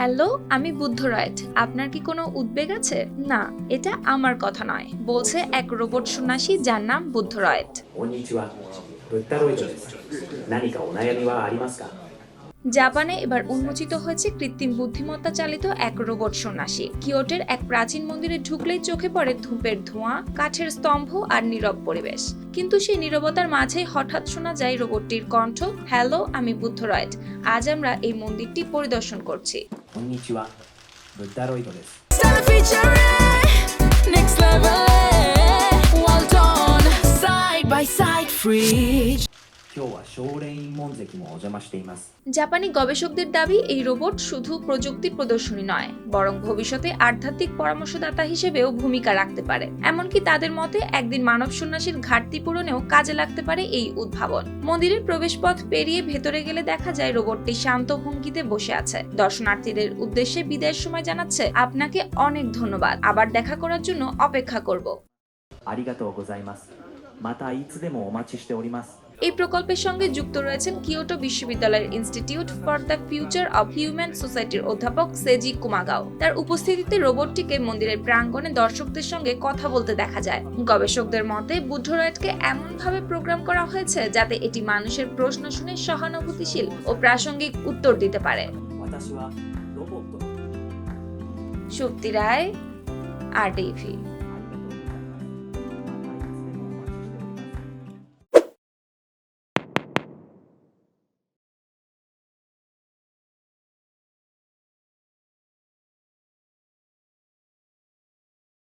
Hello, আমি বুদ্ধরয়েড। আপনার কি কোনো উদ্বেগ আছে? না, এটা আমার কথা নয়, বলছে এক রোবট সন্ন্যাসী যার নাম বুদ্ধরয়েড। こんにちは。ブッダロイドです。何かお悩みはありますか？ জাপানে এবার উন্মোচিত হয়েছে কৃত্রিম বুদ্ধিমত্তা চালিত এক রোবট সন্ন্যাসী। কিয়োটোর এক প্রাচীন মন্দিরে ঢুকলেই চোখে পড়ে ধূপের ধোঁয়া, কাঠের স্তম্ভ আর নীরব পরিবেশ। কিন্তু সেই নীরবতার মাঝেই হঠাৎ শোনা যায় রোবটটির কণ্ঠ, হ্যালো, আমি বুদ্ধরয়েড। আজ আমরা এই মন্দিরটি পরিদর্শন করছি। こんにちは。ブッダロイドです。 Stella featuring next level. Well done, side by side, free. 今日は少林院門跡もお邪魔しています。 জাপানি গবেষকদের দাবি এই রোবট শুধু প্রযুক্তির প্রদর্শনী নয়, বরং ভবিষ্যতে আধ্যাত্মিক পরামর্শদাতা হিসেবেও ভূমিকা রাখতে পারে। এমনকি তাদের মতে একদিন মানব সন্ন্যাসীর ঘাটতি পূরণেও কাজে লাগতে পারে এই উদ্ভাবন। মন্দিরের প্রবেশপথ পেরিয়ে ভেতরে গেলে দেখা যায় রোবটটি শান্ত ভঙ্গিতে বসে আছে। দর্শনার্থীদের উদ্দেশ্যে বিদায়ের সময় জানাচ্ছে, আপনাকে অনেক ধন্যবাদ, আবার দেখা করার জন্য অপেক্ষা করব। ありがとうございます。またいつでもお待ちしております。 এই প্রকল্পের সঙ্গে যুক্ত রয়েছেন কিয়োটো বিশ্ববিদ্যালয়ের institute for the future of human সোসাইটির অধ্যাপক সেজি কুমাগাও। তার উপস্থিতিতে রোবটটিকে মন্দিরের প্রাঙ্গণে দর্শকদের সঙ্গে কথা বলতে দেখা যায়। গবেষকদের মতে বুদ্ধরয়েডকে এমনভাবে প্রোগ্রাম করা হয়েছে যাতে এটি মানুষের প্রশ্ন শুনে সহানুভূতিশীল ও প্রাসঙ্গিক উত্তর দিতে পারে। 私はロボット。 সুপ্তি রায়, RTV।